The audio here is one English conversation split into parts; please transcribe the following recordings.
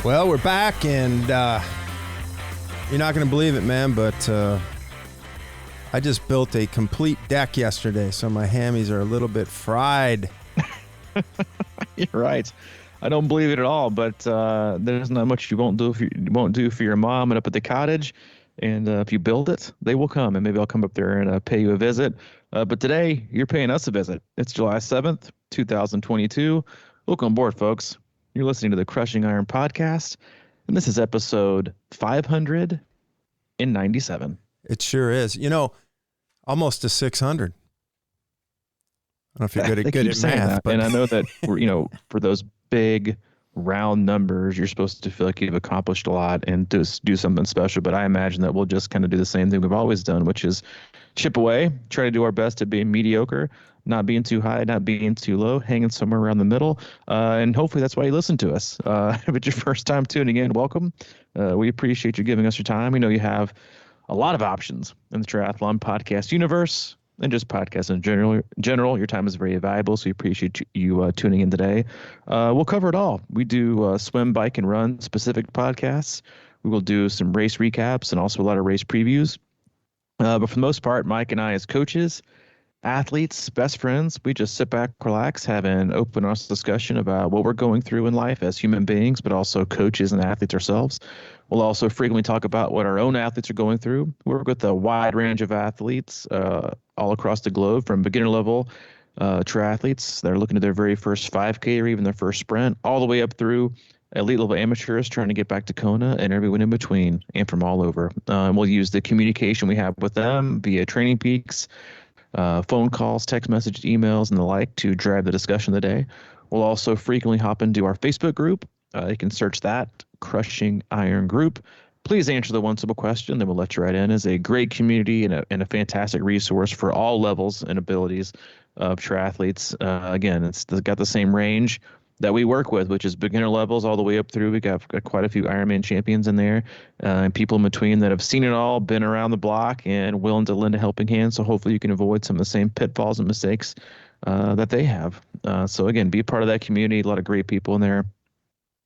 Well, we're back, and you're not going to believe it, man, but I just built a complete deck yesterday, so my hammies are a little bit fried. You're right. I don't believe it at all, but there's not much you won't do for your mom and up at the cottage. And if you build it, they will come, and maybe I'll come up there and pay you a visit. But today, you're paying us a visit. It's July 7th, 2022. Welcome aboard, folks. You're listening to the Crushing Iron Podcast, and this is episode 597. It sure is. You know, almost to 600. I don't know if you're good at math. But... And I know that, for those big round numbers, you're supposed to feel like you've accomplished a lot and just do something special. But I imagine that we'll just kind of do the same thing we've always done, which is chip away, try to do our best at being mediocre, not being too high, not being too low, hanging somewhere around the middle. And hopefully that's why you listen to us. If it's your first time tuning in, welcome. We appreciate you giving us your time. We know you have a lot of options in the triathlon podcast universe and just podcasts in general. Your time is very valuable, so we appreciate you tuning in today. We'll cover it all. We do swim, bike, and run specific podcasts. We will do some race recaps and also a lot of race previews. But for the most part, Mike and I, as coaches, athletes, best friends, we just sit back, relax, have an open, honest discussion about what we're going through in life as human beings, but also coaches and athletes ourselves. We'll also frequently talk about what our own athletes are going through. We work with a wide range of athletes all across the globe, from beginner level triathletes that are looking at their very first 5K or even their first sprint, all the way up through elite level amateurs trying to get back to Kona, and everyone in between, and from all over. We'll use the communication we have with them via Training Peaks, phone calls, text messages, emails, and the like to drive the discussion of the day. We'll also frequently hop into our Facebook group. You can search that, Crushing Iron Group. Please answer the one simple question, then we'll let you right in. It's a great community and a fantastic resource for all levels and abilities of triathletes. Again, it's got the same range that we work with, which is beginner levels all the way up through. We got quite a few Ironman champions in there, and people in between that have seen it all, been around the block, and willing to lend a helping hand. So hopefully you can avoid some of the same pitfalls and mistakes that they have. So again, be a part of that community. A lot of great people in there.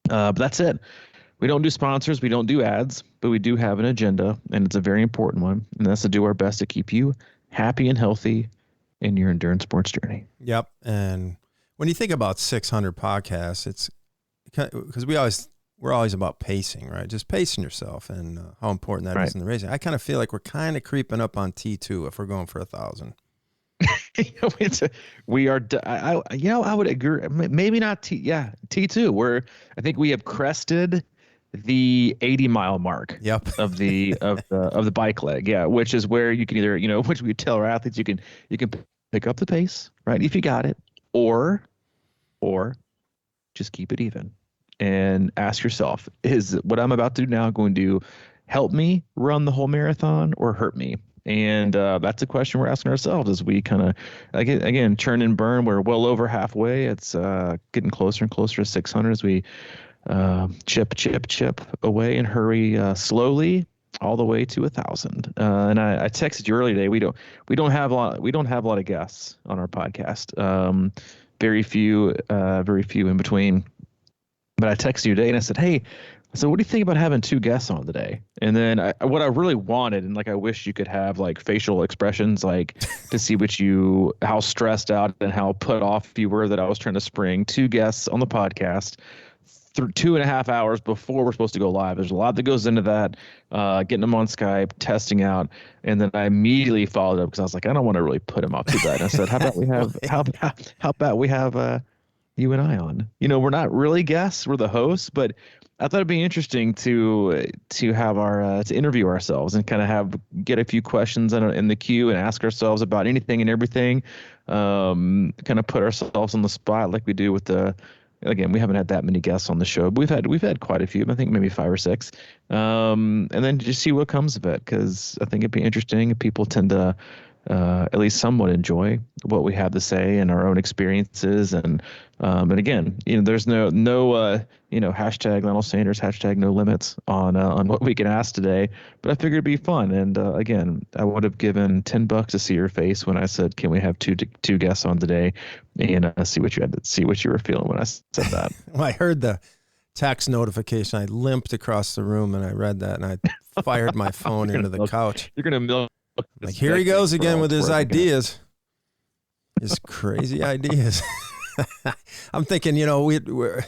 But that's it. We don't do sponsors. We don't do ads, but we do have an agenda, and it's a very important one. And that's to do our best to keep you happy and healthy in your endurance sports journey. Yep. And when you think about 600 podcasts, it's because we're always about pacing, right? Just pacing yourself, and how important that is in the racing. I kind of feel like we're kind of creeping up on T2 if we're going for 1,000. We are. I would agree. Maybe not T2. I think we have crested the 80-mile mark. Yep. of the bike leg. Yeah, which is where you can either, which we tell our athletes, you can pick up the pace, right, if you got it, or just keep it even, and ask yourself, is what I'm about to do now going to help me run the whole marathon or hurt me? And that's a question we're asking ourselves as we kind of, again, churn and burn. We're well over halfway. It's getting closer and closer to 600 as we chip away and hurry slowly all the way to 1,000. And I texted you earlier today. We don't have a lot of guests on our podcast. Very few in between. But I texted you today and I said, hey. So what do you think about having two guests on today? And then what I really wanted, and I wish you could have facial expressions, to see how stressed out and how put off you were that I was trying to spring two guests on the podcast 2.5 hours before we're supposed to go live. There's a lot that goes into that, getting them on Skype, testing out. And then I immediately followed up because I was like, I don't want to really put them off too bad. And I said, how about we have you and I on? We're not really guests, we're the hosts, but I thought it'd be interesting to have to interview ourselves and kind of get a few questions in the queue and ask ourselves about anything and everything. Kind of put ourselves on the spot like we do with again, we haven't had that many guests on the show, but we've had quite a few. I think maybe 5 or 6. And then just see what comes of it, because I think it'd be interesting. People tend to at least somewhat enjoy what we have to say and our own experiences. And again, there's no hashtag Lionel Sanders, hashtag no limits on what we can ask today, but I figured it'd be fun. And again, I would have given $10 to see your face when I said, can we have two guests on today, and see what you were feeling when I said that. Well, I heard the text notification. I limped across the room and I read that and I fired my phone into the couch. You're going to milk. Like, here he goes again with his ideas. His crazy ideas. I'm thinking, we're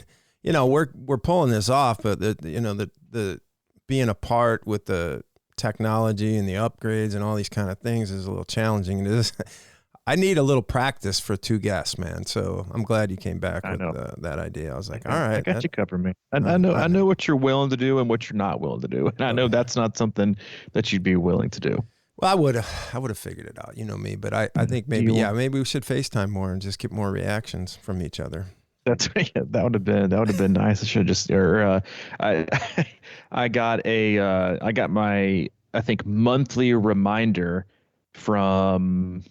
pulling this off, but the being apart with the technology and the upgrades and all these kind of things is a little challenging. I need a little practice for 2 guests, man. So I'm glad you came back with that idea. I was like, all right, I got you covered, man. I know what you're willing to do and what you're not willing to do, and I know that's not something that you'd be willing to do. Well, I would have figured it out, you know me. But I think maybe we should FaceTime more and just get more reactions from each other. That would have been nice. I should just I got my, I think, monthly reminder from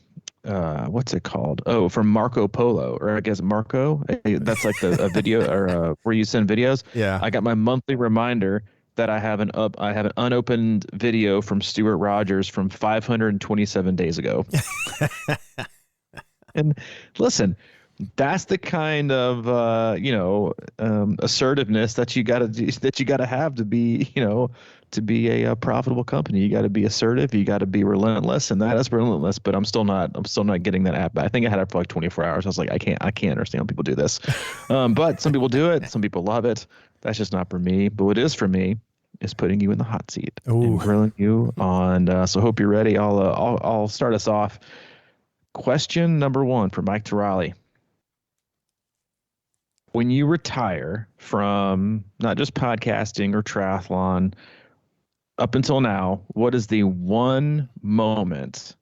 what's it called? Oh, from Marco Polo, or I guess Marco. That's like a video or where you send videos. Yeah. I got my monthly reminder that I have an unopened video from Stuart Rogers from 527 days ago. And listen, that's the kind of assertiveness that you gotta have to be a profitable company. You got to be assertive. You got to be relentless, and that is relentless. But I'm still not getting that app. I think I had it for like 24 hours. I was like, I can't understand how people do this. But some people do it. Some people love it. That's just not for me. But what is for me is putting you in the hot seat and grilling you on. So hope you're ready. I'll start us off. Question number 1 for Mike Tirali. When you retire from not just podcasting or triathlon, up until now, what is the one moment,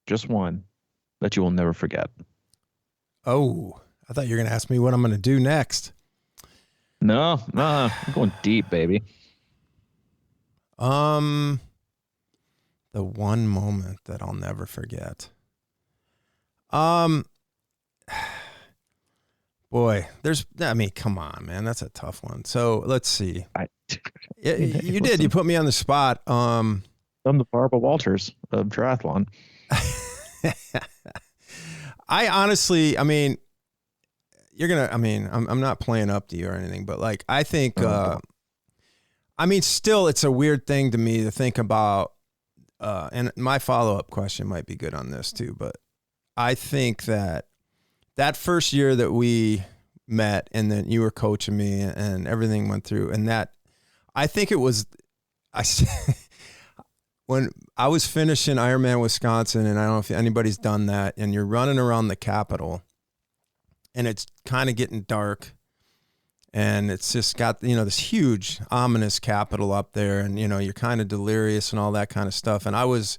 just one, that you will never forget? Oh, I thought you were going to ask me what I'm going to do next. No, I'm going deep, baby. The one moment that I'll never forget. Boy, come on, man. That's a tough one. So let's see. You did. You put me on the spot. I'm the Barbara Walters of triathlon. I honestly, I'm not playing up to you or anything, but like, I think, still it's a weird thing to me to think about, and my follow-up question might be good on this too, but I think that first year that we met and then you were coaching me and everything went through, and that, I think it was, when I was finishing Ironman Wisconsin, and I don't know if anybody's done that, and you're running around the Capitol and it's kind of getting dark and it's just got, this huge ominous Capitol up there, and, you're kind of delirious and all that kind of stuff. And I was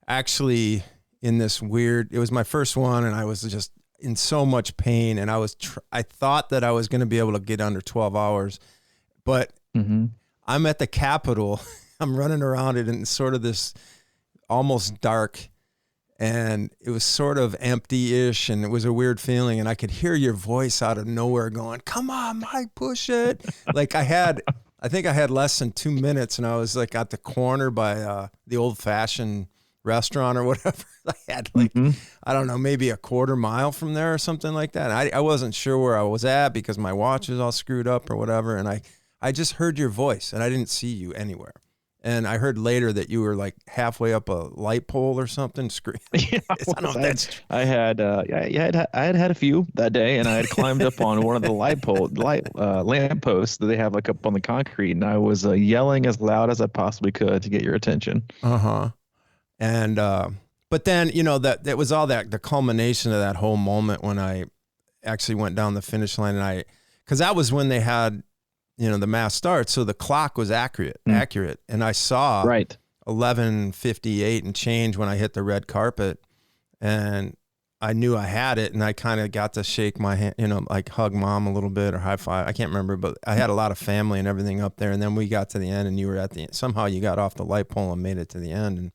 actually in this weird, it was my first one, and I was just in so much pain, and I thought that I was going to be able to get under 12 hours, but I'm at the Capitol, I'm running around it in sort of this almost dark, and it was sort of empty-ish, and it was a weird feeling, and I could hear your voice out of nowhere going, "Come on, Mike, push it." Like I think I had less than 2 minutes, and I was like at the corner by the old-fashioned restaurant or whatever. I had like, I don't know, maybe a quarter mile from there or something like that. And I wasn't sure where I was at because my watch was all screwed up or whatever. And I just heard your voice, and I didn't see you anywhere. And I heard later that you were like halfway up a light pole or something. Yeah, I had a few that day, and I had climbed up on one of the lamp posts that they have like up on the concrete, and I was yelling as loud as I possibly could to get your attention. And but then that was all that, the culmination of that whole moment when I actually went down the finish line, and because that was when they had the mass start, so the clock was accurate, and I saw 11:58 and change when I hit the red carpet, and I knew I had it, and I kind of got to shake my hand, like hug mom a little bit or high five. I can't remember, but I had a lot of family and everything up there, and then we got to the end, and you were at the end. Somehow you got off the light pole and made it to the end, and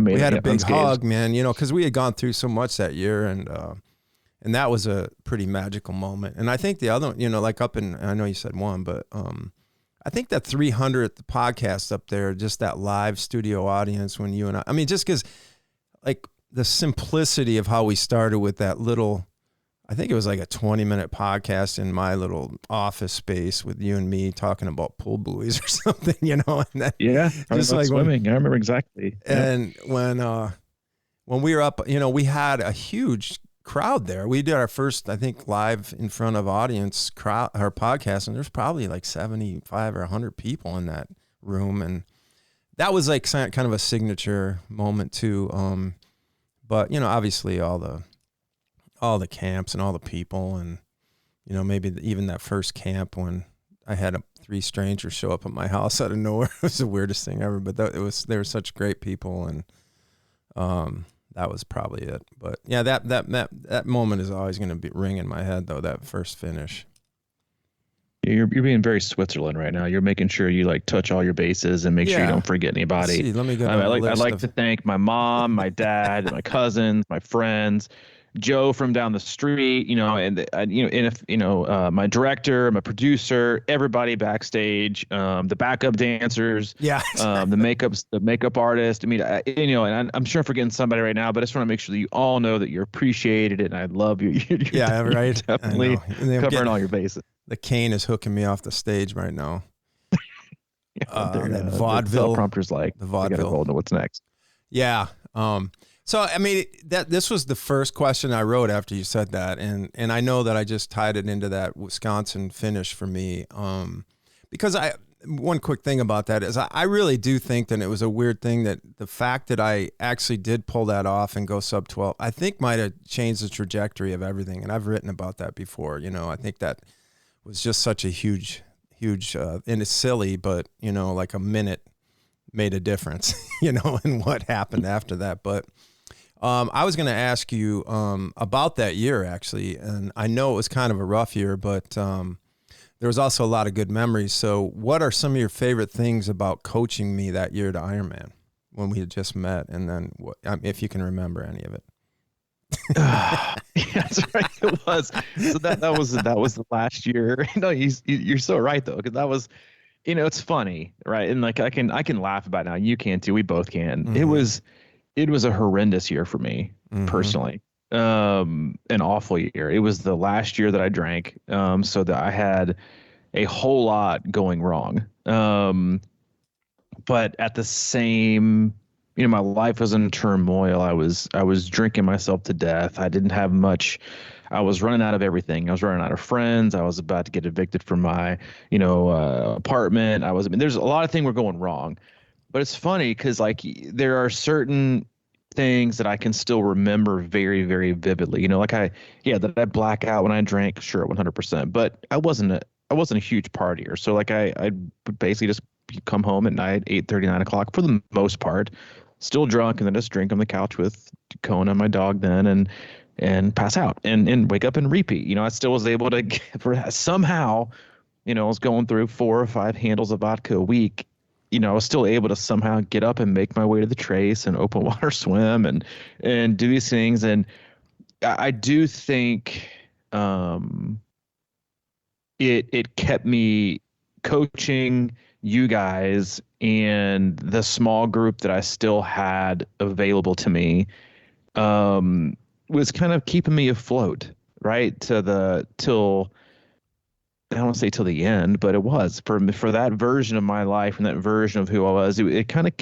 we had a big hug, man, because we had gone through so much that year, and that was a pretty magical moment. And I think the other, like up in, I know you said one, but I think that 300th podcast up there, just that live studio audience when you and I mean, just because like the simplicity of how we started with that little I think it was like a 20-minute podcast in my little office space with you and me talking about pool buoys or something, And then Yeah, just like swimming. I remember exactly. And when we were up, we had a huge crowd there. We did our first, I think, live in front of audience crowd, our podcast, and there's probably like 75 or 100 people in that room, and that was like kind of a signature moment too. But obviously all the camps and all the people, and maybe even that first camp when I had 3 strangers show up at my house out of nowhere. It was the weirdest thing ever, but they were such great people, and that was probably it. But yeah, that moment is always going to be ring in my head though, that first finish. You're being very Switzerland right now. You're making sure you like touch all your bases and make sure you don't forget anybody. See, let me go. I'd like to thank my mom, my dad, my cousins, my friends, Joe from down the street, my director, my producer, everybody backstage, the backup dancers, the makeup artist. I mean, and I'm sure I'm forgetting somebody right now, but I just want to make sure that you all know that you're appreciated and I love you. You're right. Definitely covering all your bases. The cane is hooking me off the stage right now. That vaudeville prompter's like the vaudeville. Hold on, what's next? Yeah. So I mean this was the first question I wrote after you said that, and I know that I just tied it into that Wisconsin finish for me. Because one quick thing about that is I really do think that it was a weird thing that the fact that I actually did pull that off and go sub 12, I think might have changed the trajectory of everything. And I've written about that before. I think that was just such a huge, and it's silly, but like a minute made a difference, in what happened after that. But I was going to ask you about that year actually, and I know it was kind of a rough year, but there was also a lot of good memories. So what are some of your favorite things about coaching me that year to Ironman when we had just met, and then if you can remember any of it? Yeah, that's right. It was. So that was the last year. No, you're so right though, because that was, it's funny, right? And like I can laugh about it now. You can too. We both can. Mm-hmm. It was a horrendous year for me personally. An awful year. It was the last year that I drank. So that I had a whole lot going wrong. But at the same, my life was in turmoil. I was drinking myself to death. I didn't have much. I was running out of everything. I was running out of friends. I was about to get evicted from my, apartment. There's a lot of things were going wrong, but it's funny because like there are certain things that I can still remember very, very vividly. That I black out when I drank, sure, 100%. But I wasn't a huge partier. So like I would basically just come home at night, 8:30, 9 o'clock for the most part, still drunk, and then just drink on the couch with Kona, my dog, then and pass out and wake up and repeat. I still was able to somehow, I was going through 4 or 5 handles of vodka a week. I was still able to somehow get up and make my way to the trace and open water swim and do these things. And I do think it kept me coaching you guys and the small group that I still had available to me was kind of keeping me afloat, right? Till I don't want to say till the end, but it was for that version of my life and that version of who I was. It kind of,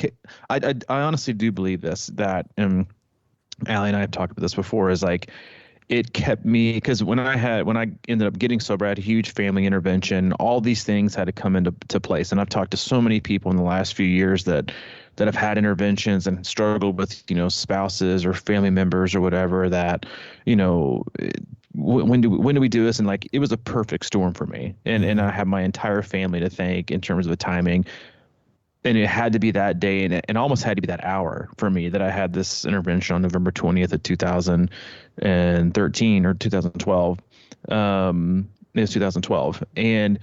I honestly do believe this, that, and Allie and I have talked about this before, is like, it kept me, because when I ended up getting sober, I had a huge family intervention. All these things had to come into place. And I've talked to so many people in the last few years that have had interventions and struggled with, spouses or family members or whatever, that, when do we do this? And like, it was a perfect storm for me. And I have my entire family to thank in terms of the timing. And it had to be that day, and almost had to be that hour for me, that I had this intervention on November 20th of 2013 or 2012. It was 2012, and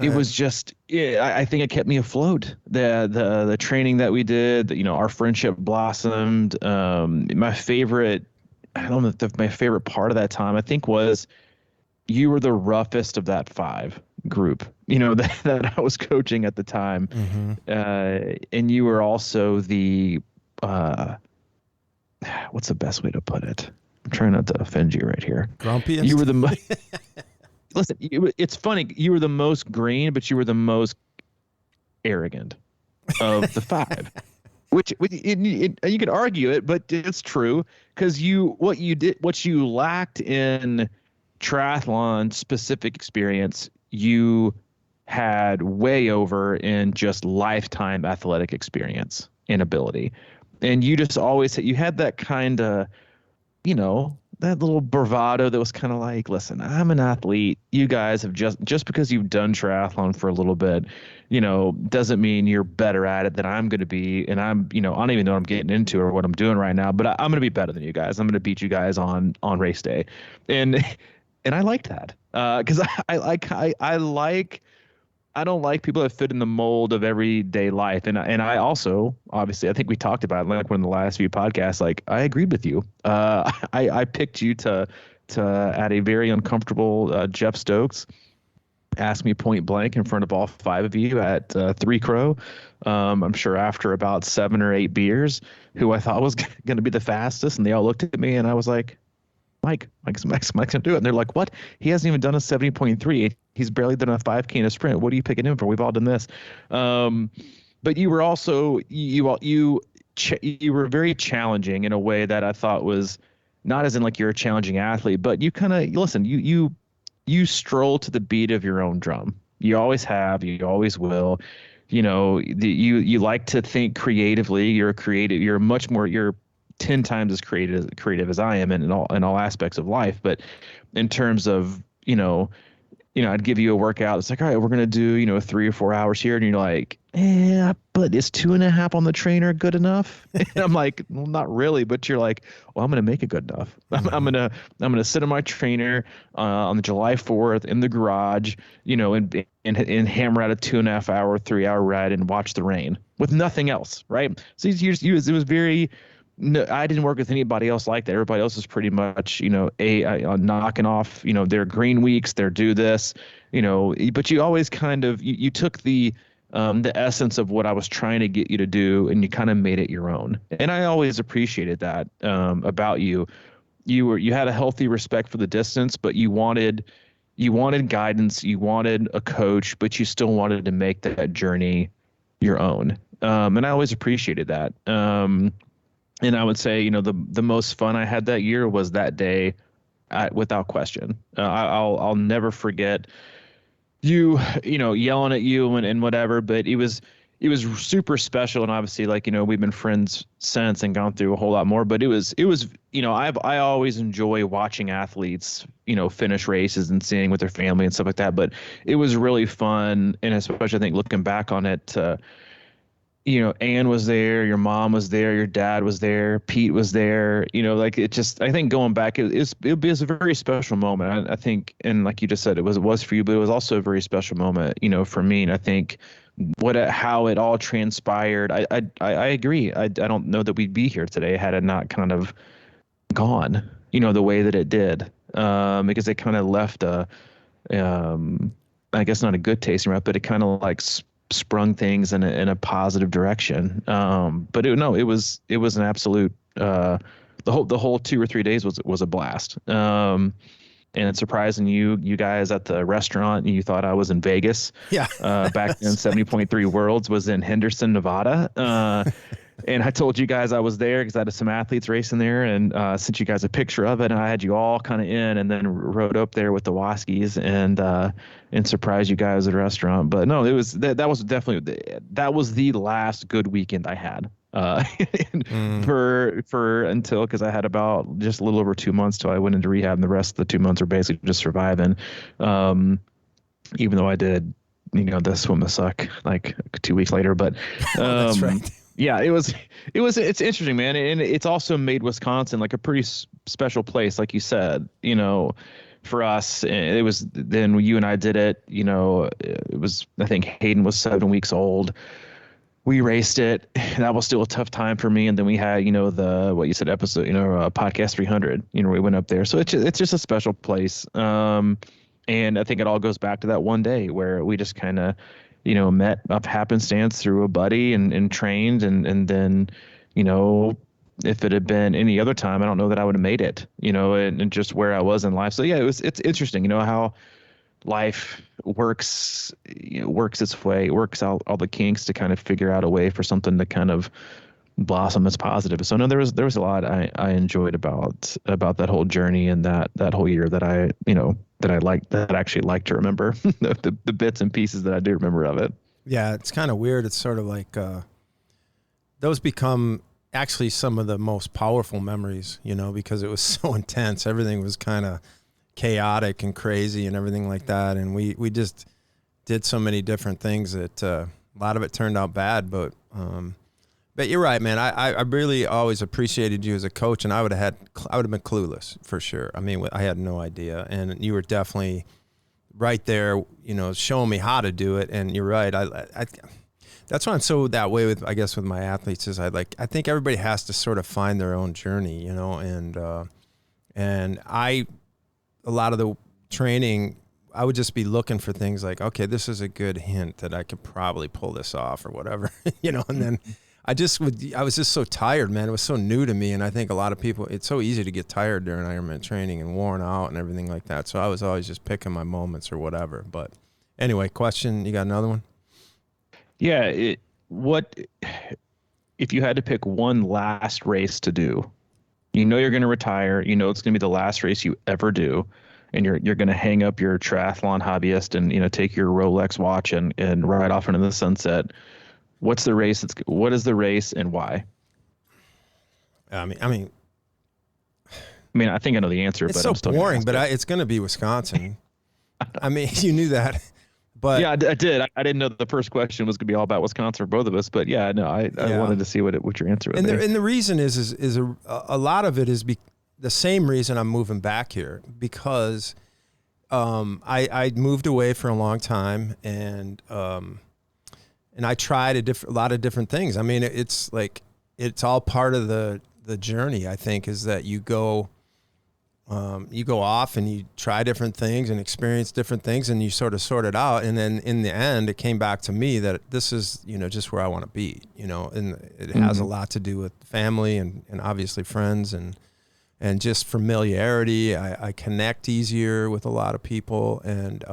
it was just, I think it kept me afloat. The training that we did, our friendship blossomed. My favorite, I don't know if my favorite part of that time, I think, was you were the roughest of that 5 group, that I was coaching at the time. And you were also the, what's the best way to put it? I'm trying not to offend you right here. Grumpiest? You were listen, it's funny. You were the most green, but you were the most arrogant of the five. Which you could argue it, but it's true because what you lacked in triathlon specific experience, you had way over in just lifetime athletic experience and ability. And you just always you had that kind of, that little bravado that was kind of like, listen, I'm an athlete. You guys have just because you've done triathlon for a little bit, doesn't mean you're better at it than I'm going to be. And I don't even know what I'm getting into or what I'm doing right now, but I'm going to be better than you guys. I'm going to beat you guys on race day. And I like that. Cause I don't like people that fit in the mold of everyday life. And I also, obviously, I think we talked about it, like one of the last few podcasts, like I agreed with you. I picked you to at a very uncomfortable Jeff Stokes asked me point blank in front of all five of you at Three Crow. I'm sure after about 7 or 8 beers, who I thought was going to be the fastest. And they all looked at me and I was like, Mike's gonna do it. And they're like, what? He hasn't even done a 70.3. He's barely done a 5K in a sprint. What are you picking him for? We've all done this. But you were also, you were very challenging in a way that I thought was not as in like you're a challenging athlete, but you kind of, listen, you stroll to the beat of your own drum. You always have, you always will. You like to think creatively. You're creative. You're 10 times as creative as I am in all aspects of life. But in terms of, I'd give you a workout. It's like, all right, we're going to do, 3 or 4 hours here. And you're like, but is 2.5 on the trainer good enough? And I'm like, well, not really. But you're like, well, I'm going to make it good enough. I'm going to sit on my trainer on the July 4th in the garage, and hammer out a 2.5 hour, 3 hour ride and watch the rain with nothing else. Right. So it was very, no, I didn't work with anybody else like that. Everybody else is pretty much, knocking off, their green weeks, their do this, but you always kind of, you took the essence of what I was trying to get you to do and you kind of made it your own. And I always appreciated that about you. You had a healthy respect for the distance, but you wanted guidance, you wanted a coach, but you still wanted to make that journey your own. And I always appreciated that. And I would say, the most fun I had that year was that day, without question. I'll never forget you, yelling at you and whatever. But it was super special, and obviously, we've been friends since and gone through a whole lot more. But it was I always enjoy watching athletes, finish races and seeing with their family and stuff like that. But it was really fun, and especially I think looking back on it. Ann was there, your mom was there, your dad was there, Pete was there, I think going back, it was a very special moment. I think, and like you just said, it was for you, but it was also a very special moment, for me. And I think how it all transpired, I agree. I don't know that we'd be here today had it not kind of gone, the way that it did, because it kind of left I guess not a good taste in your mouth, but it kind of like sprung things in a positive direction. But it was an absolute, the whole 2 or 3 days was a blast. And it's surprising you guys at the restaurant, you thought I was in Vegas. Yeah. Back then 70.3 Worlds was in Henderson, Nevada. And I told you guys I was there because I had some athletes racing there, and sent you guys a picture of it. And I had you all kind of in, and then rode up there with the Waskies and surprised you guys at a restaurant. But no, it was that was definitely the last good weekend I had for until, because I had about just a little over 2 months till I went into rehab, and the rest of the 2 months were basically just surviving. Even though I did, the swim the suck like 2 weeks later, but that's right. Yeah, it's interesting, man. And it's also made Wisconsin like a pretty special place, like you said, for us. It was then when you and I did it, it was, I think Hayden was 7 weeks old. We raced it. That was still a tough time for me. And then we had, what you said, episode, podcast 300, we went up there. So it's just a special place. And I think it all goes back to that one day where we just kind of, met up happenstance through a buddy and trained and then, if it had been any other time, I don't know that I would have made it, and just where I was in life. So yeah, it's interesting, how life works its way, it works out all the kinks to kind of figure out a way for something to kind of blossom as positive. So no, there was a lot I enjoyed about that whole journey and that whole year that I actually like to remember the bits and pieces that I do remember of it. Yeah, it's kind of weird. It's sort of like those become actually some of the most powerful memories, because it was so intense. Everything was kind of chaotic and crazy and everything like that. And we just did so many different things that a lot of it turned out bad. But you're right, man. I really always appreciated you as a coach, and I would have been clueless for sure. I mean, I had no idea, and you were definitely right there, showing me how to do it. And you're right. I that's why I'm so that way with, I guess, with my athletes is I think everybody has to sort of find their own journey, and a lot of the training, I would just be looking for things like, okay, this is a good hint that I could probably pull this off or whatever, and then I was just so tired, man. It was so new to me. And I think a lot of people, it's so easy to get tired during Ironman training and worn out and everything like that. So I was always just picking my moments or whatever. But anyway, question, you got another one? Yeah. What if you had to pick one last race to do? You're going to retire. It's going to be the last race you ever do, and you're going to hang up your triathlon hobbyist and take your Rolex watch and ride off into the sunset. What's the race? What is the race and why? I mean, I think I know the answer, it's but so I'm still boring. But it's going to be Wisconsin. I mean, you knew that. But yeah, I did. I didn't know that the first question was going to be all about Wisconsin for both of us. But yeah, no, I wanted to see what your answer was. And the reason is a lot of it is the same reason I'm moving back here, because I moved away for a long time, and I tried a lot of different things. I mean, it's all part of the journey. I think is that you go off and you try different things and experience different things, and you sort of sort it out. And then in the end, it came back to me that this is, just where I want to be, and it has a lot to do with family and obviously friends and just familiarity. I connect easier with a lot of people, and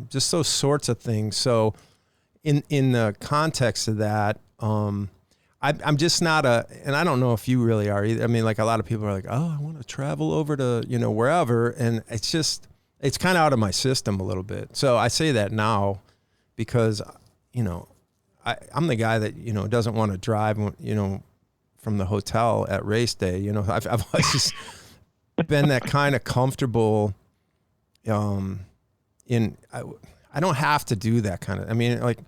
just those sorts of things. So in the context of that, I'm just not and I don't know if you really are either. I mean, like a lot of people are like, oh, I want to travel over to, wherever. And it's kind of out of my system a little bit. So I say that now because, I'm the guy that, doesn't want to drive, from the hotel at race day. I've always just been that kind of comfortable I don't have to do that kind of, I mean, like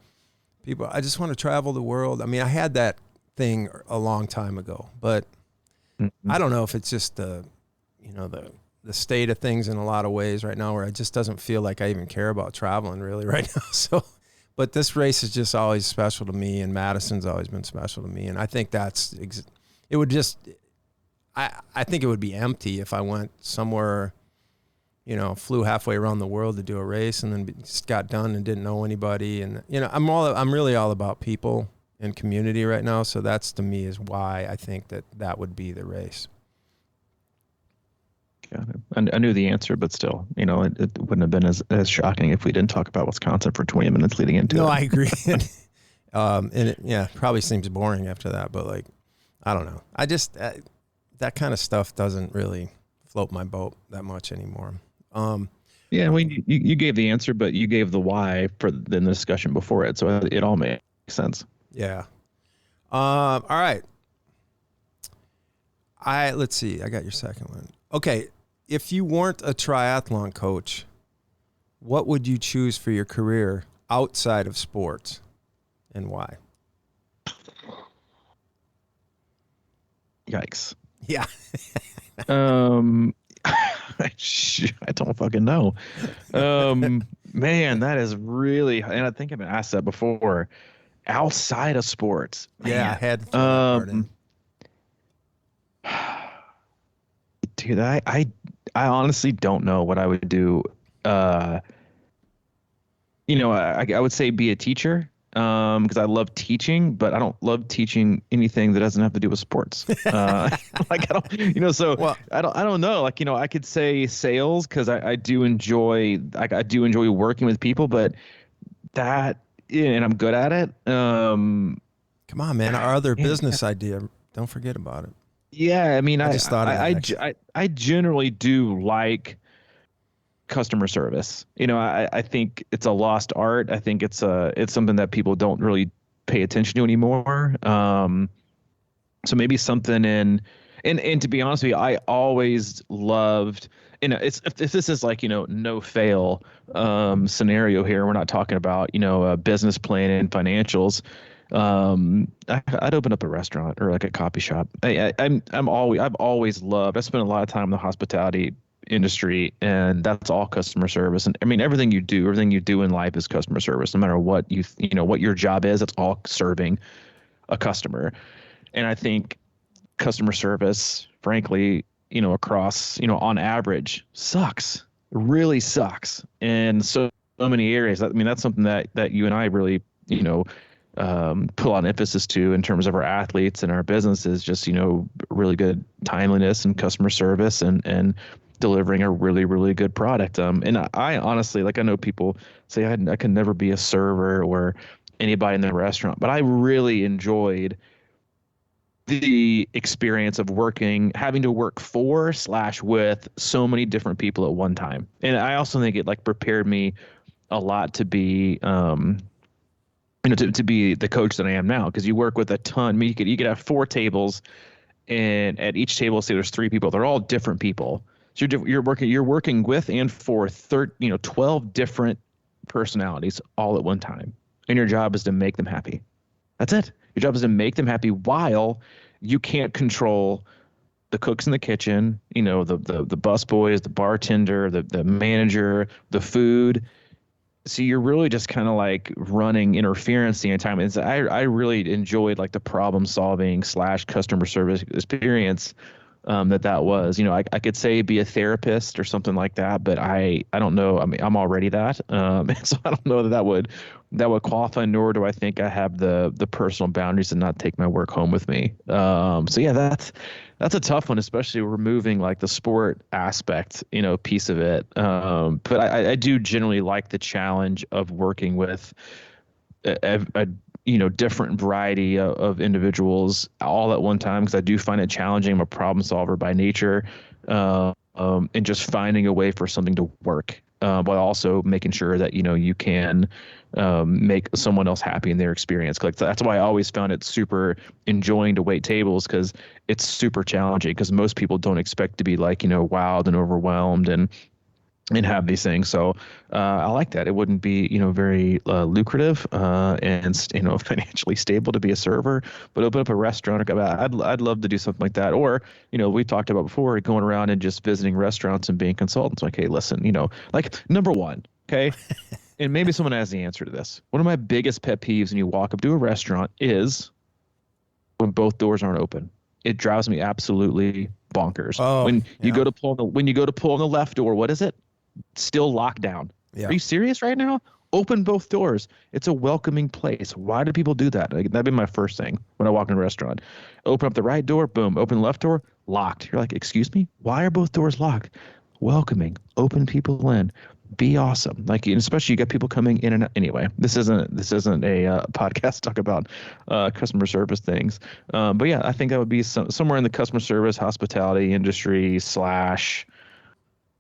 people, I just want to travel the world. I mean, I had that thing a long time ago, but I don't know if it's just the state of things in a lot of ways right now, where it just doesn't feel like I even care about traveling really right now. So, but this race is just always special to me, and Madison's always been special to me. And I think I think it would be empty if I went somewhere, flew halfway around the world to do a race and then just got done and didn't know anybody. And, I'm really all about people and community right now. So that's, to me, is why I think that would be the race. Got it. I knew the answer, but still, it wouldn't have been as shocking if we didn't talk about Wisconsin for 20 minutes leading into it. No, I agree. And it probably seems boring after that, but I don't know. I just, that kind of stuff doesn't really float my boat that much anymore. Yeah, well, you gave the answer, but you gave the why in the discussion before it, so it all makes sense. Yeah. All right. Let's see. I got your second one. Okay. If you weren't a triathlon coach, what would you choose for your career outside of sports, and why? Yikes. Yeah. I don't fucking know. Man, that is really, and I think I've been asked that before. Outside of sports, man. Yeah, I had to throw that part in. Dude, I honestly don't know what I would do. I would say be a teacher. because I love teaching, but I don't love teaching anything that doesn't have to do with sports. Like I don't, so Well, I don't know. Like, I could say sales because I do enjoy, I do enjoy working with people, but that, and I'm good at it. come on, man. Our other Man, business idea. Don't forget about it. yeah, I mean, I just thought of that. I generally do like customer service. I think it's a lost art. I think it's something that people don't really pay attention to anymore. So maybe something and to be honest with you, I always loved, if this is like, no fail scenario here, we're not talking about, a business plan and financials. I'd open up a restaurant or like a coffee shop. I've always loved, I spent a lot of time in the hospitality industry, and that's all customer service. And I mean, everything you do in life is customer service, no matter what what your job is, it's all serving a customer. And I think customer service, frankly, across, on average sucks, really sucks. And so many areas. I mean, that's something that you and I really, put on emphasis to in terms of our athletes and our businesses, just, really good timeliness and customer service and delivering a really, really good product. And I honestly, like, I know people say I can never be a server or anybody in the restaurant, but I really enjoyed the experience of having to work for/with so many different people at one time. And I also think it like prepared me a lot to be, to be the coach that I am now. Cause you work with a ton. I mean, you could have 4 tables, and at each table, say there's 3 people. They're all different people. So you're working with and for 12 different personalities all at one time. And your job is to make them happy. That's it. Your job is to make them happy while you can't control the cooks in the kitchen, the bus boys, the bartender, the manager, the food. So you're really just kind of like running interference the entire time. I really enjoyed like the problem solving / customer service experience that was. I could say be a therapist or something like that, but I don't know. I mean, I'm already that. And so I don't know that would qualify, nor do I think I have the personal boundaries to not take my work home with me. So yeah, that's a tough one, especially removing like the sport aspect, piece of it. But I do generally like the challenge of working with a different variety of individuals all at one time, because I do find it challenging. I'm a problem solver by nature, and just finding a way for something to work, while also making sure that, you can make someone else happy in their experience. Like, that's why I always found it super enjoying to wait tables, because it's super challenging, because most people don't expect to be like, wowed and overwhelmed and have these things. So I like that. It wouldn't be, very lucrative and financially stable to be a server, but open up a restaurant. I'd love to do something like that. Or, we talked about before, going around and just visiting restaurants and being consultants. Like, hey, listen, like, number one, okay, and maybe someone has the answer to this. One of my biggest pet peeves when you walk up to a restaurant is when both doors aren't open. It drives me absolutely bonkers. Oh, when you yeah. go to pull on the left door, what is it? Still locked down. Yeah. Are you serious right now? Open both doors. It's a welcoming place. Why do people do that? Like, that'd be my first thing when I walk in a restaurant. Open up the right door, boom. Open the left door, locked. You're like, excuse me? Why are both doors locked? Welcoming. Open people in. Be awesome. Like, especially you got people coming in and out. Anyway, this isn't a podcast to talk about customer service things. But yeah, I think that would be somewhere in the customer service, hospitality industry /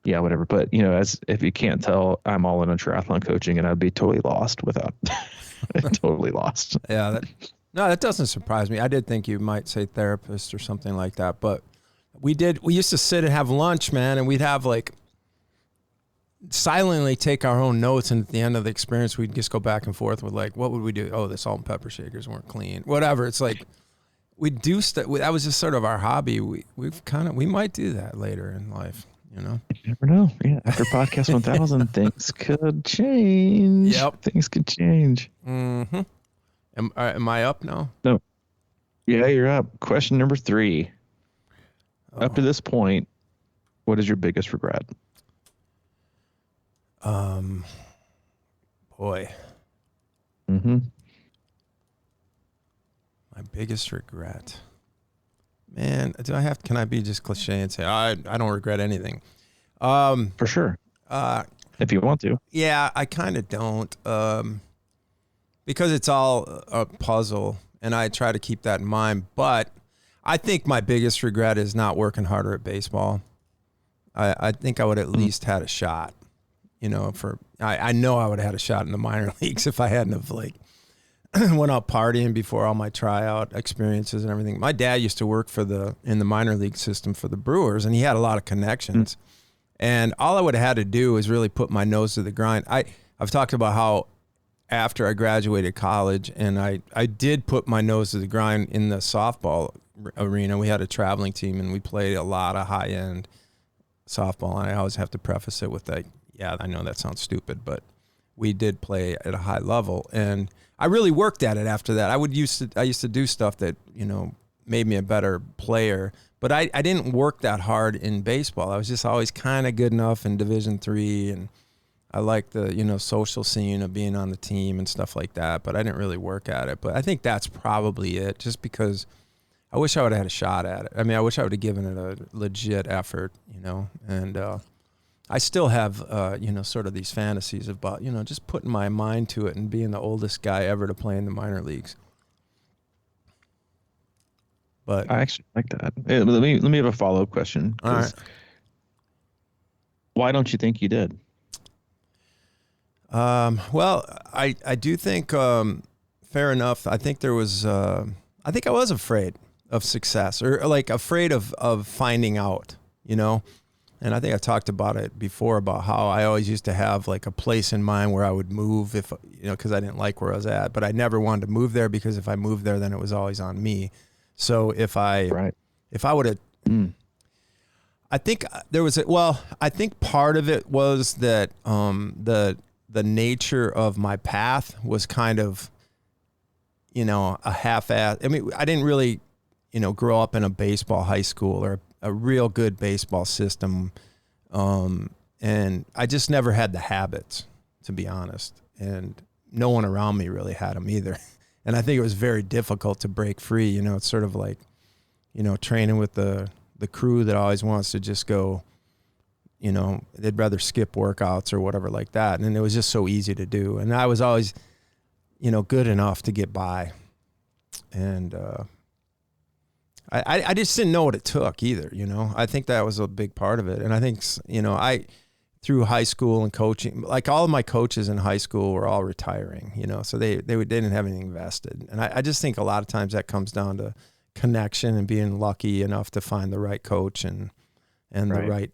yeah, whatever. But, as if you can't tell, I'm all in on triathlon coaching, and I'd be totally lost without totally lost. Yeah. That doesn't surprise me. I did think you might say therapist or something like that, but we used to sit and have lunch, man, and we'd have like silently take our own notes. And at the end of the experience, we'd just go back and forth with like, what would we do? Oh, the salt and pepper shakers weren't clean, whatever. It's like, we do stuff. That was just sort of our hobby. We might do that later in life. You never know. Yeah, after podcast 1000, things could change. Yep, things could change. Mm-hmm. Am I up now? No. Yeah, you're up. Question number 3. Oh. Up to this point, what is your biggest regret? Boy. Mm-hmm. My biggest regret. Man, can I be just cliche and say, I don't regret anything? For sure. If you want to. Yeah, I kind of don't. Because it's all a puzzle, and I try to keep that in mind. But I think my biggest regret is not working harder at baseball. I think I would at least had a shot. You know, I know I would have had a shot in the minor leagues if I hadn't have went out partying before all my tryout experiences and everything. My dad used to work in the minor league system for the Brewers, and he had a lot of connections. And all I would have had to do is really put my nose to the grind. I've talked about how after I graduated college, and I did put my nose to the grind in the softball arena. We had a traveling team, and we played a lot of high-end softball. And I always have to preface it with that, yeah, I know that sounds stupid, but we did play at a high level. And I really worked at it after that. I used to do stuff that, you know, made me a better player, but I didn't work that hard in baseball. I was just always kind of good enough in Division III, and I liked the, you know, social scene of being on the team and stuff like that, but I didn't really work at it. But I think that's probably it, just because I wish I would have had a shot at it. I mean, I wish I would have given it a legit effort, you know, and I still have, you know, sort of these fantasies about, you know, just putting my mind to it and being the oldest guy ever to play in the minor leagues. But I actually like that. Hey, let me have a follow-up question. All right. Why don't you think you did? Well, I do think, fair enough. I think there was, I think I was afraid of success, or like afraid of finding out, you know? And I think I talked about it before, about how I always used to have like a place in mind where I would move if, you know, cause I didn't like where I was at, but I never wanted to move there, because if I moved there, then it was always on me. So if I would have, I think there was I think part of it was that, the nature of my path was kind of, you know, a half-ass. I mean, I didn't really, you know, grow up in a baseball high school or a real good baseball system. And I just never had the habits, to be honest. And no one around me really had them either. And I think it was very difficult to break free. You know, it's sort of like, you know, training with the crew that always wants to just go, you know, they'd rather skip workouts or whatever like that. And it was just so easy to do. And I was always, you know, good enough to get by. And I just didn't know what it took either, you know. I think that was a big part of it. And I think, you know, through high school and coaching, like all of my coaches in high school were all retiring, you know, so they didn't have anything vested. And I just think a lot of times that comes down to connection and being lucky enough to find the right coach and the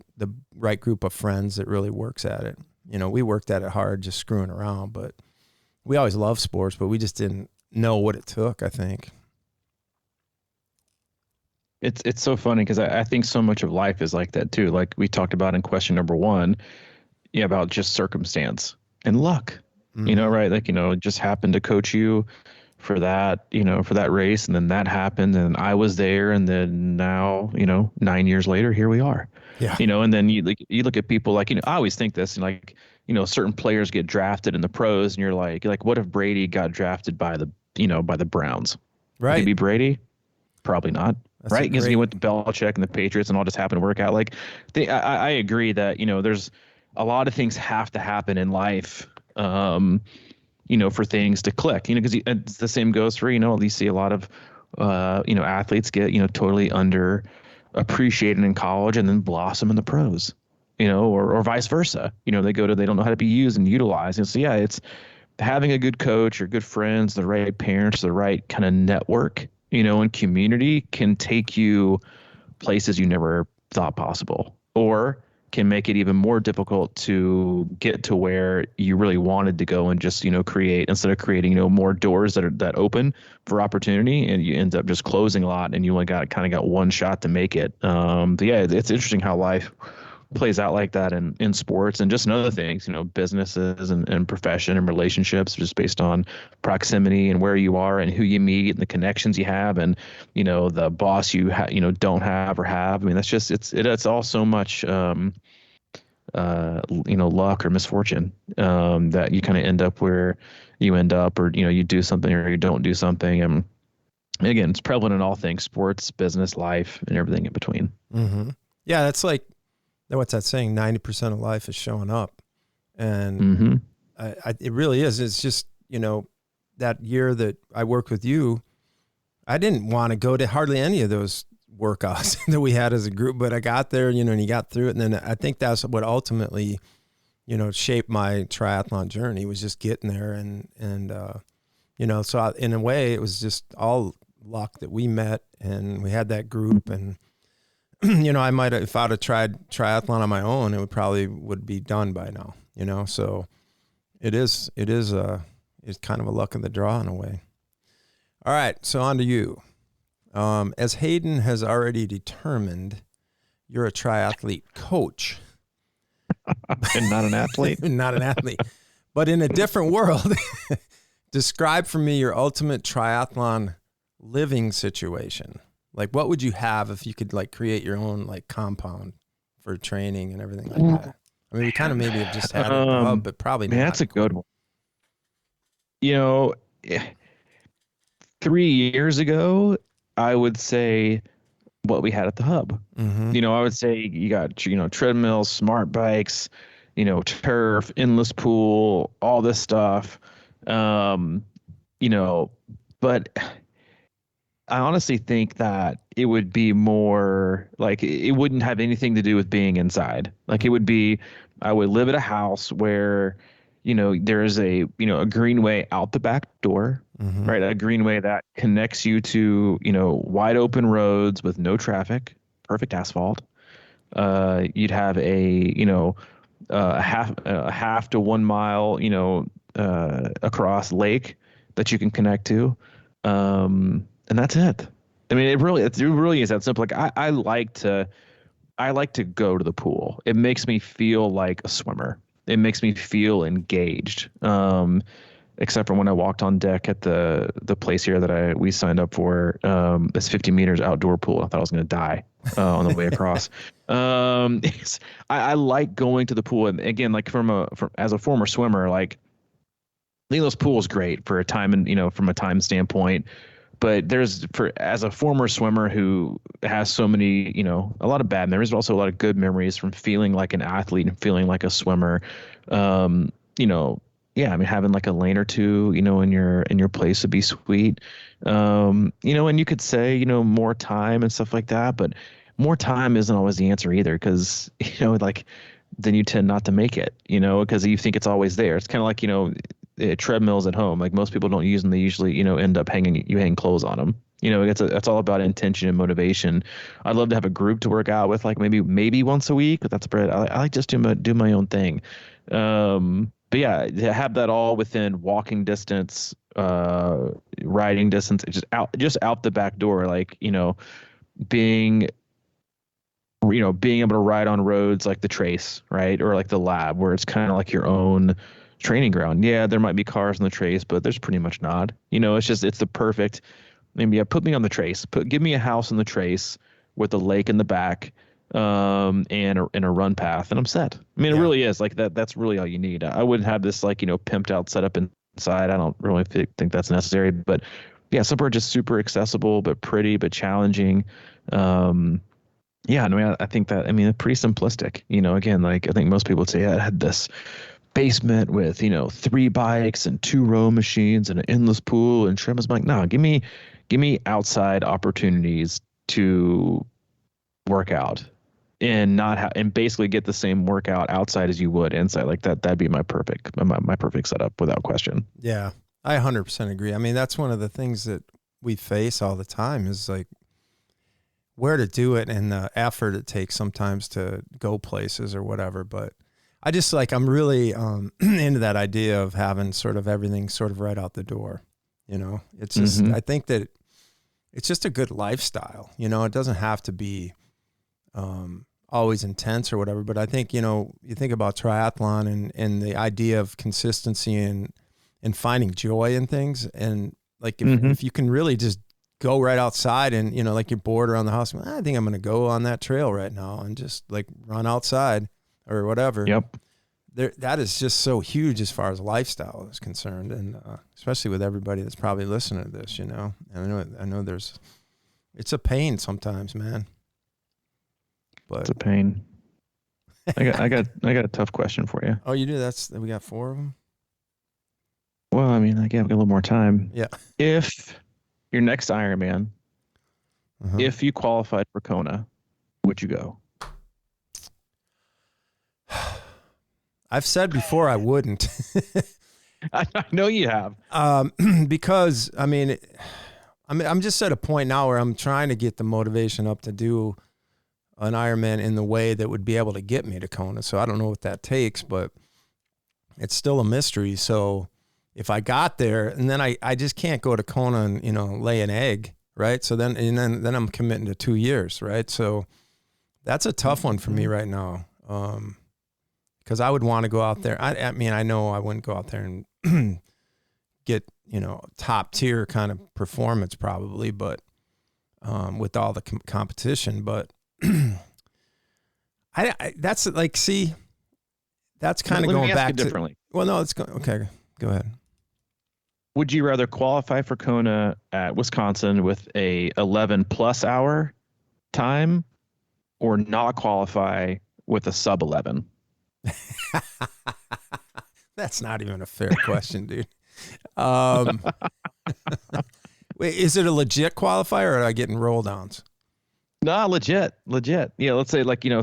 right group of friends that really works at it. You know, we worked at it hard, just screwing around, but we always loved sports, but we just didn't know what it took, I think. It's so funny, because I think so much of life is like that too. Like we talked about in question number 1, about just circumstance and luck, you know, right? Like, you know, it just happened to coach you for that, you know, for that race. And then that happened and I was there. And then now, you know, 9 years later, here we are, you know, and then you look at people like, you know, I always think this, like, you know, certain players get drafted in the pros and you're like, what if Brady got drafted by the Browns? Right. Would he be Brady? Probably not. That's right. Because he went to Belichick and the Patriots and all just happened to work out. Like I agree that, you know, there's a lot of things have to happen in life, you know, for things to click, you know, because it's the same goes for, you know, at least see a lot of, you know, athletes get, you know, totally under appreciated in college and then blossom in the pros, you know, or vice versa. You know, they don't know how to be used and utilized. And so, yeah, it's having a good coach or good friends, the right parents, the right kind of network, you know, and community can take you places you never thought possible, or can make it even more difficult to get to where you really wanted to go and just, you know, instead of creating, you know, more doors that open for opportunity, and you end up just closing a lot and you only kind of got one shot to make it. But yeah, it's interesting how life plays out like that in sports and just in other things, you know, businesses and profession and relationships, just based on proximity and where you are and who you meet and the connections you have and, you know, the boss you don't have or have. I mean, that's just, it's all so much, you know, luck or misfortune, that you kind of end up where you end up, or, you know, you do something or you don't do something. And And again, it's prevalent in all things, sports, business, life, and everything in between. Mm-hmm. Yeah, that's like, what's that saying? 90% of life is showing up. And Mm-hmm. it really is. It's just, that year that I worked with you, I didn't want to go to hardly any of those workouts that we had as a group, but I got there, and you got through it. And then I think that's what ultimately, shaped my triathlon journey, was just getting there. So in a way it was just all luck that we met and we had that group. And, I might have, if I'd have tried triathlon on my own, it would be done by now, so it's kind of a luck of the draw in a way. All right. So on to you. As Hayden has already determined, you're a triathlete coach. And not an athlete? Not an athlete. But in a different world, describe for me your ultimate triathlon living situation. Like, what would you have if you could, like, create your own, like, compound for training and everything like that? I mean, we kind of maybe have just had it at the hub, but probably not. That's a good one. 3 years ago, I would say what we had at the hub. Mm-hmm. I would say you got, treadmills, smart bikes, turf, endless pool, all this stuff. But I honestly think that it would be more like, it wouldn't have anything to do with being inside. Like, it would be, I would live at a house where, there's a greenway out the back door, Mm-hmm. right? A greenway that connects you to, wide open roads with no traffic, perfect asphalt. You'd have a half to 1 mile, across lake that you can connect to. And that's it. I mean, it really is that simple. Like, I like to go to the pool. It makes me feel like a swimmer. It makes me feel engaged. Except for when I walked on deck at the place here that we signed up for, this 50 meters outdoor pool. I thought I was going to die on the way across. I like going to the pool, and again, like as a former swimmer, like, I think those pools great for a time, and from a time standpoint. But as a former swimmer who has so many, a lot of bad memories, but also a lot of good memories from feeling like an athlete and feeling like a swimmer. Yeah, I mean, having like a lane or two, in your place would be sweet. And you could say, more time and stuff like that, but more time isn't always the answer either, because, like, then you tend not to make it, because you think it's always there. It's kind of like, treadmills at home. Like, most people don't use them. They usually, end up hang clothes on them. It's all about intention and motivation. I'd love to have a group to work out with, like maybe once a week, but that's spread. I like just do my own thing. But yeah, to have that all within walking distance, riding distance, just out the back door, like, being able to ride on roads like the Trace, right? Or like the Lab, where it's kind of like your own training ground. Yeah, there might be cars on the Trace, but there's pretty much not. It's the perfect. Maybe put me on the Trace. Give me a house on the Trace with a lake in the back, and a run path, and I'm set. I mean, It really is like that. That's really all you need. I wouldn't have this, like, pimped out setup inside. I don't really think that's necessary. But yeah, somewhere just super accessible, but pretty, but challenging. Yeah, I mean, I think that, it's pretty simplistic. Again, like, I think most people would say, I had this basement with 3 bikes and 2 row machines and an endless pool and trim. I'm like, no, give me outside opportunities to work out and and basically get the same workout outside as you would inside. Like that'd be my perfect setup without question. Yeah, I 100% agree. I mean, that's one of the things that we face all the time, is like where to do it and the effort it takes sometimes to go places or whatever. But I just I'm really into that idea of having sort of everything sort of right out the door. It's just, I think that it's just a good lifestyle. It doesn't have to be always intense or whatever. But I think, you think about triathlon and the idea of consistency and finding joy in things. And like, if you can really just go right outside and, like you're bored around the house, I think I'm going to go on that trail right now and just like run outside or whatever. Yep. that is just so huge as far as lifestyle is concerned, and especially with everybody that's probably listening to this, you know. And I know it's a pain sometimes, man. But it's a pain. I got a tough question for you. Oh, you do? We got 4 of them. Well, I mean, I got a little more time. Yeah. If your next Ironman, if you qualified for Kona, would you go? I've said before I wouldn't. I know you have. Because I'm just at a point now where I'm trying to get the motivation up to do an Ironman in the way that would be able to get me to Kona. So I don't know what that takes, but it's still a mystery. So if I got there, and then I just can't go to Kona and, you know, lay an egg, right? So then I'm committing to 2 years, right? So that's a tough one for me right now. Because I would want to go out there. I mean, I know I wouldn't go out there and get, you know, top tier kind of performance probably, but with all the competition. But that's like, see, that's kind of going back to differently. Well, no, okay. Go ahead. Would you rather qualify for Kona at Wisconsin with a 11+ hour time, or not qualify with a sub 11? That's not even a fair question, dude. Wait, is it a legit qualifier, or are I getting roll downs? Nah, legit. Yeah, let's say, like, you know,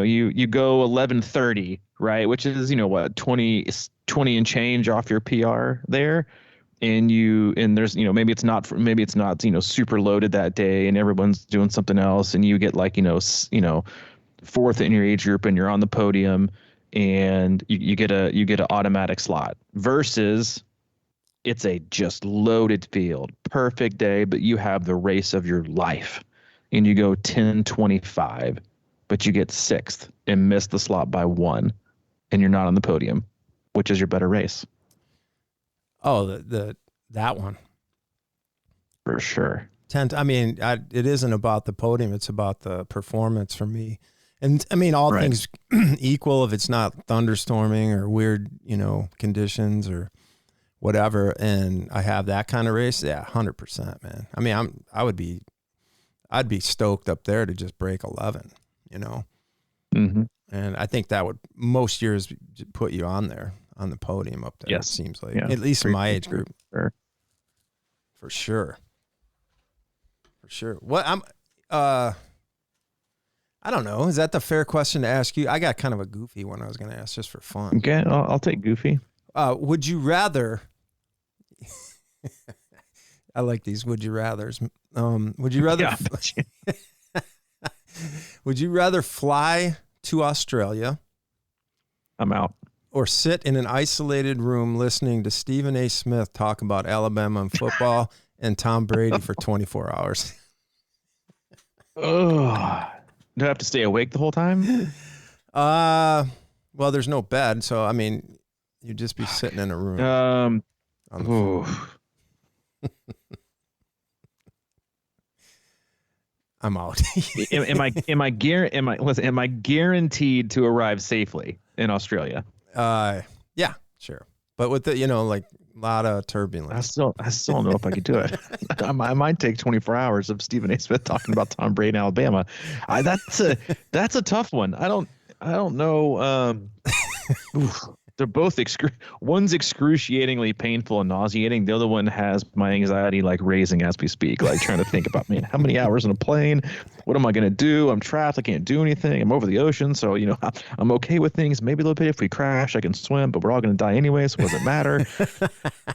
you go 11:30, right? Which is, you know, what, 20 and change off your PR there. And there's, you know, maybe it's not, you know, super loaded that day and everyone's doing something else, and you get like, you know, fourth in your age group and you're on the podium, and you get an automatic slot, versus it's a just loaded field, perfect day, but you have the race of your life and you go 10:25, but you get 6th and miss the slot by 1, and you're not on the podium. Which is your better race? Oh, that one. For sure. It isn't about the podium. It's about the performance for me. And I mean, all right. things equal, if it's not thunderstorming or weird, you know, conditions or whatever, and I have that kind of race, yeah, 100%, man. I mean, I'd be stoked up there to just break 11, you know? Mm-hmm. And I think that would most years put you on there, on the podium up there. Yes. It seems like, yeah. at least in my age group. Sure. For sure. What I don't know. Is that the fair question to ask you? I got kind of a goofy one I was going to ask just for fun. Okay, I'll take goofy. Would you rather? I like these would you rathers. Would you rather? Yeah, would you rather fly to Australia? I'm out. Or sit in an isolated room listening to Stephen A. Smith talk about Alabama and football and Tom Brady for 24 hours? Oh, do I have to stay awake the whole time? Well, there's no bed, so I mean, you'd just be sitting in a room. I'm out. am I guaranteed to arrive safely in Australia? Yeah, sure. But with the, you know, like a lot of turbulence. I still don't know if I could do it. I might take 24 hours of Stephen A. Smith talking about Tom Brady in Alabama. That's a tough one. I don't know. They're both one's excruciatingly painful and nauseating. The other one has my anxiety like raising as we speak, like trying to think about, man, how many hours on a plane? What am I going to do? I'm trapped. I can't do anything. I'm over the ocean. So, you know, I'm okay with things. Maybe a little bit if we crash, I can swim, but we're all going to die anyway. So what does it matter?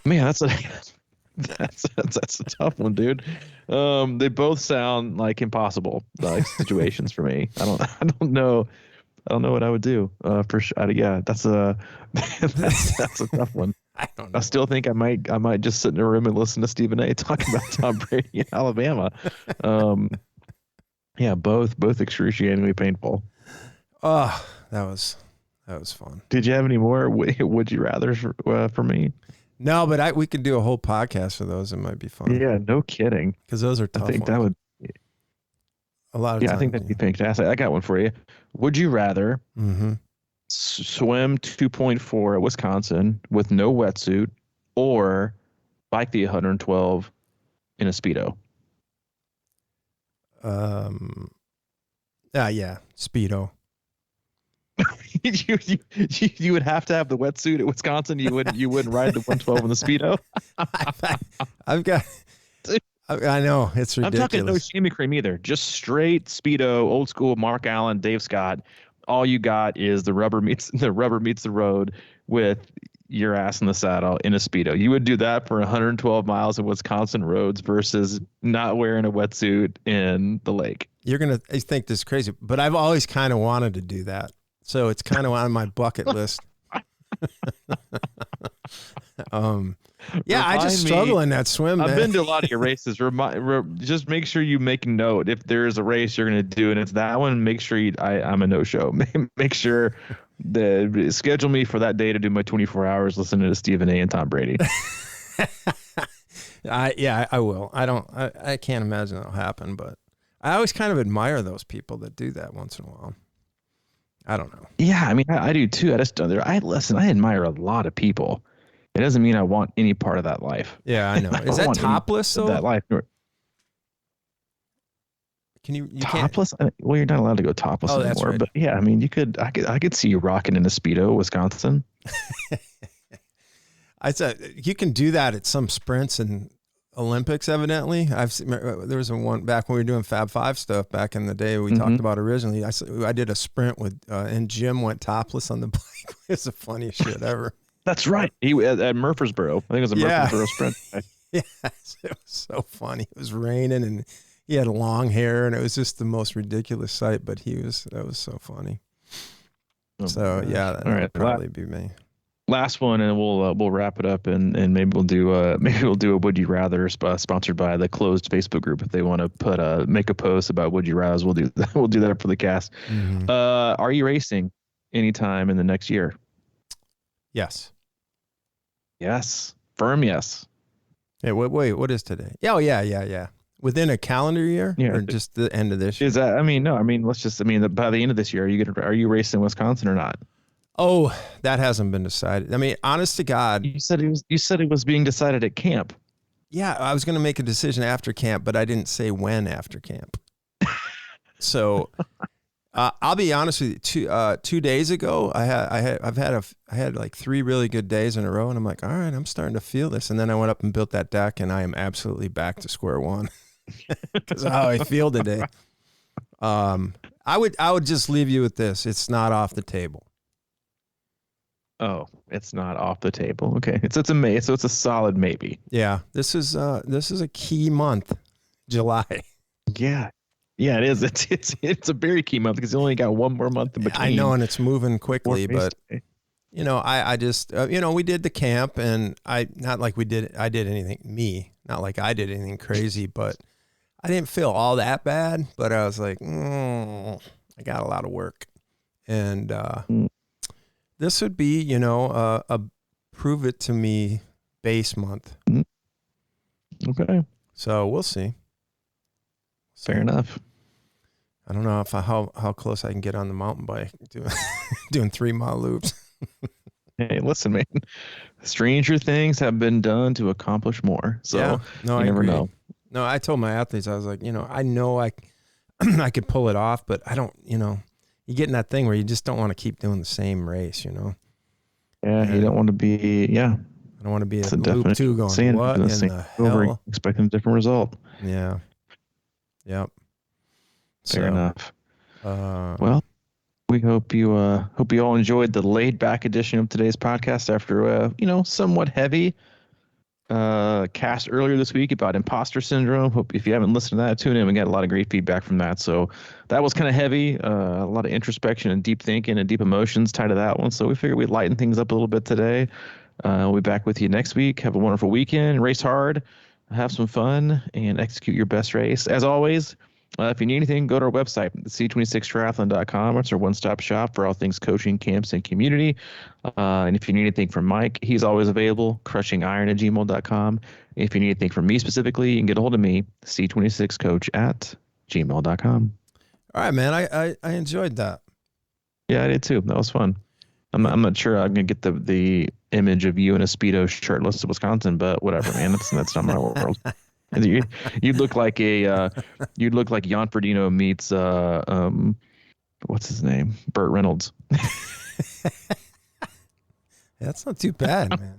Man, that's a tough one, dude. They both sound like impossible situations for me. I don't know. I don't know what I would do. For sure. Yeah, that's a tough one. I still think I might just sit in a room and listen to Stephen A. talking about Tom Brady in Alabama. Yeah, both excruciatingly painful. Oh, that was fun. Did you have any more would you rather for me? No, but we could do a whole podcast for those. It might be fun. Yeah, no kidding. Because those are tough. I think ones. that would. A lot of yeah, time, I think that'd be fantastic. I got one for you. Would you rather swim 2.4 at Wisconsin with no wetsuit, or bike the 112 in a Speedo. Yeah, Speedo. you would have to have the wetsuit at Wisconsin. You wouldn't ride the 112 in the Speedo. I've got. I know it's ridiculous. I'm talking no shamey cream either. Just straight Speedo, old school. Mark Allen, Dave Scott. All you got is the rubber meets the road with your ass in the saddle in a Speedo. You would do that for 112 miles of Wisconsin roads versus not wearing a wetsuit in the lake. You're gonna think this is crazy, but I've always kind of wanted to do that. So it's kind of on my bucket list. Yeah, I just struggle in that swim. I've been to a lot of your races. Just make sure you make note if there is a race you're going to do, and it's that one. Make sure I'm a no-show. Make sure schedule me for that day to do my 24 hours listening to Stephen A. and Tom Brady. I will. I can't imagine it'll happen, but I always kind of admire those people that do that once in a while. I don't know. Yeah, I mean, I do too. I admire a lot of people. It doesn't mean I want any part of that life. Yeah, I know. Is that topless though? That life. Can you topless? Well, you're not allowed to go topless anymore. Right. But yeah, I mean, I could see you rocking in a Speedo, Wisconsin. I said you can do that at some sprints and Olympics. Evidently, there was one back when we were doing Fab Five stuff back in the day. We talked about originally. I did a sprint with and Jim went topless on the bike. It's the funniest shit ever. That's right. He at Murfreesboro. I think it was a Murfreesboro sprint. Yeah, it was so funny. It was raining and he had long hair and it was just the most ridiculous sight. But that was so funny. Oh so yeah, that would probably be me. Last one, and we'll wrap it up, and maybe we'll do a Would You Rather sponsored by the closed Facebook group. If they want to make a post about Would You Rather, we'll do that. We'll do that for the cast. Mm-hmm. Are you racing anytime in the next year? Yes. Yes. Firm yes. Hey, wait, what is today? Oh, yeah. Within a calendar year, or just the end of this year? Is that? I mean, no. I mean, by the end of this year, are you racing in Wisconsin or not? Oh, that hasn't been decided. I mean, honest to God, you said it was being decided at camp. Yeah, I was going to make a decision after camp, but I didn't say when after camp. So, I'll be honest with you. 2 days ago, I had like 3 really good days in a row, and I'm like, all right, I'm starting to feel this. And then I went up and built that deck, and I am absolutely back to square one because how I feel today. I would just leave you with this: it's not off the table. Oh, it's not off the table. Okay, it's a May, so it's a solid maybe. Yeah, this is a key month, July. Yeah, it is. It's a very key month because you only got one more month in between. I know, and it's moving quickly, but I just we did the camp, and I did anything crazy, but I didn't feel all that bad. But I was like, I got a lot of work, and. This would be, a prove it to me base month. Okay. So we'll see. Fair enough. I don't know how close I can get on the mountain bike doing 3-mile loops. Hey, listen, man. Stranger things have been done to accomplish more. So yeah, no, you never know. No, I told my athletes, I was like, I know I could pull it off, but I don't, you get in that thing where you just don't want to keep doing the same race, Yeah, and you don't want to be, I don't want to be at loop 2 going, what in the hell? Expecting a different result. Yeah. Yep. Fair enough. Well, we hope you all enjoyed the laid back edition of today's podcast after, somewhat heavy cast earlier this week about imposter syndrome. Hope if you haven't listened to that, tune in. We got a lot of great feedback from that. So that was kind of heavy, a lot of introspection and deep thinking and deep emotions tied to that one. So we figured we'd lighten things up a little bit today. We'll be back with you next week. Have a wonderful weekend. Race hard, have some fun, and execute your best race. As always, if you need anything, go to our website, C26Triathlon.com. It's our one-stop shop for all things coaching, camps, and community. And if you need anything from Mike, he's always available, crushingiron@gmail.com. If you need anything from me specifically, you can get a hold of me, C26Coach@gmail.com. All right, man. I enjoyed that. Yeah, I did too. That was fun. I'm not sure I'm gonna get the image of you in a Speedo shirtless to Wisconsin, but whatever, man. That's not my world. You'd look like you'd look like Jan Frodeno meets what's his name? Burt Reynolds. That's not too bad, man.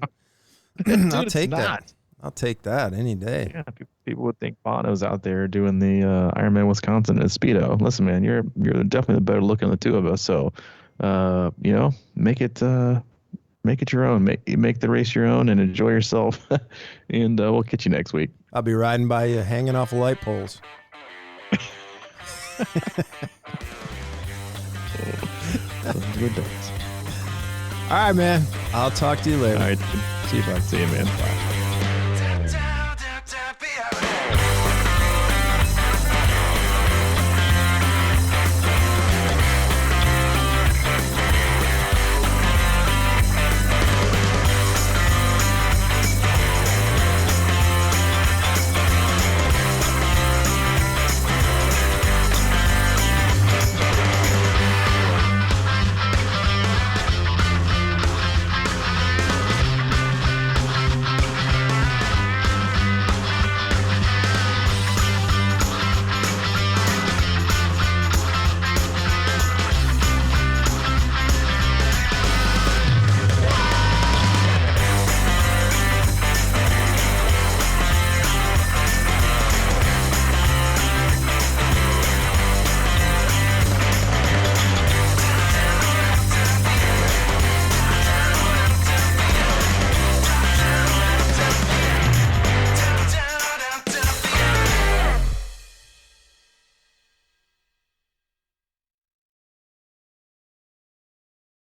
Dude, I'll take that. not. I'll take that any day. Yeah, people would think Bono's out there doing the Ironman Wisconsin in Speedo. Listen, man, you're definitely the better looking of the two of us. So, make it your own. Make the race your own and enjoy yourself. And we'll catch you next week. I'll be riding by you, hanging off light poles. Good days. All right, man. I'll talk to you later. All right. See you, man. Bye.